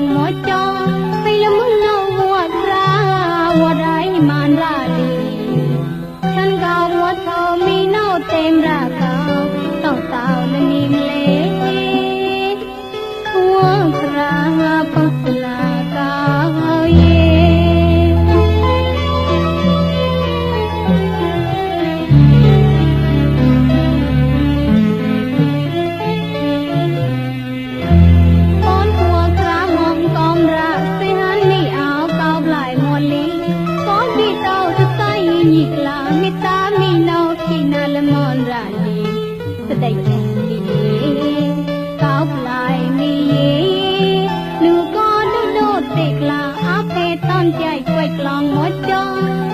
องมอจอไปละมุนเอาหัวคราวัวได้มันราลีฉันกาววัวเธอมีเน่าเต็มรากาเต่าเต่าละนิ่มเละหัวคราปักลากาวเย่นี่กลามิตามีนอขีนาละมอนราลีสะไดจันลีก้าวปลายมีลูกก็ดูโดดเตกลาอาเพตอนใจกวยกลองหมดจอ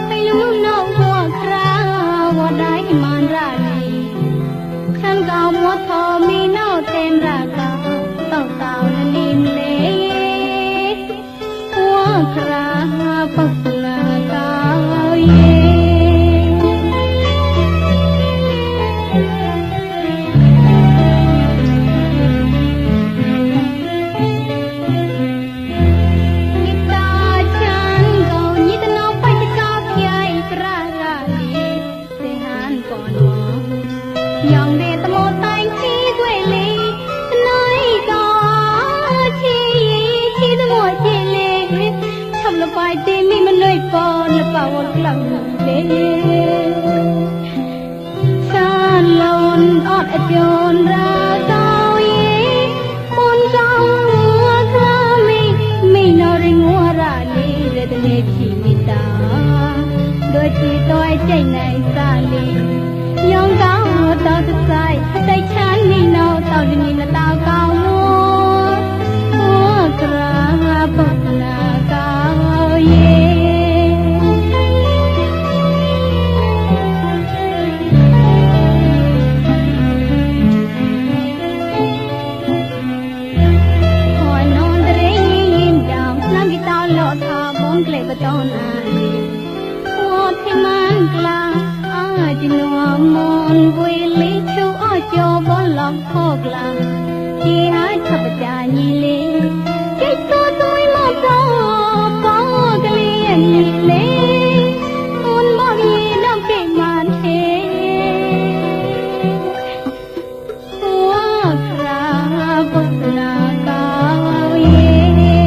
ไปลูกน้องหัวคราวัวได้มันราลีฉันก้าวมัวทอมีนอเต็มรากาเต่าเต่าละนิ่มเละหัวคราปักลากาวเย่ยังเดตโมตัยชีกวยลีน้อยก็ชีตโมชีเลทำละไปตีมีมันเลยปอนละเป่าหลังเดชาลอนอดจนราเกาเย่ปนเกาหัวคราไม่นอริงัวราลีเรตเนชีมิตาโดยชีต้อยใจในสาลียองก้าวตาสุดใจใจฉันนี่นอเต่าดินละตาก้าวมัวกราปักนาก้าวเย่หอยนอนเรยยิ้มดำนั่งกีตาร์หล่อทาบนเกล็ดตอนอาลีหัวที่มันกลางจินวามอนวิลิชูอ้อจอบอลองพอกลางที่หายทับจานีเลใจตัวตัวมาโตปอกเลียนเลคนบอกยีน้ำเก็บมันเทหัวคราปักลากาวเย่นี่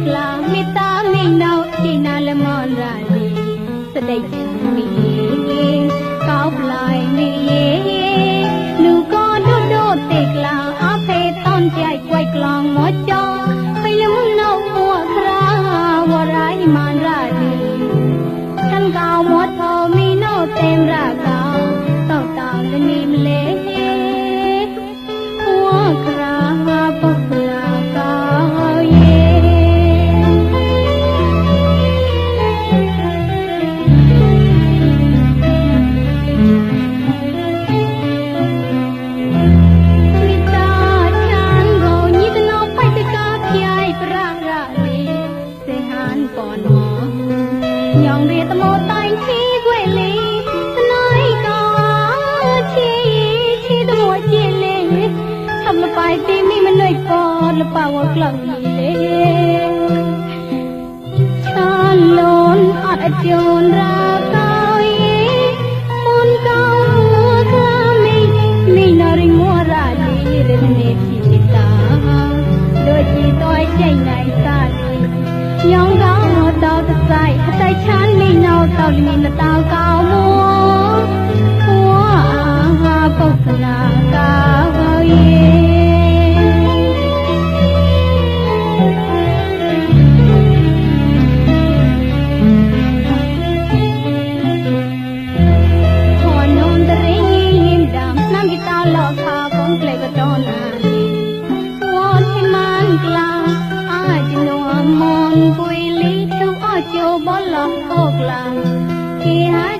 กลามิตามีนอขีนาละมอนราลีสะไดจันมีก้าวปลายมีลูกก็ดูโดดเตกลาอาเพตอนใจกวยกลองหมดจอไปละมุนเอาหัวคราวัวไรมันราลีฉันก้าวหมดทอมีนอเต็มรากาเต่าเต่าละนิ่มเละหัวคราปักลากาวเย่ยองเรียตโมตัยชีกวยลีน้อยก็ชีตโมชีเลทำละไปตีมีมันเลยปอนละเป่ากลังเลชาลอนอดจนราเกาเย่ปนเกาหัวคราไม่นอริงัวราลีเรตเนชีมิตาโดยชีต้อยใจในสาลี တောတဆိုင်အတိုက်ချမ်းမိနောက်တောက်လင်းတောက်ကောင်းမောဘွာငါပုတ်ကနာကာရဲ့ပွေလီသူအချိုဘောလကောကလာဒီဟာ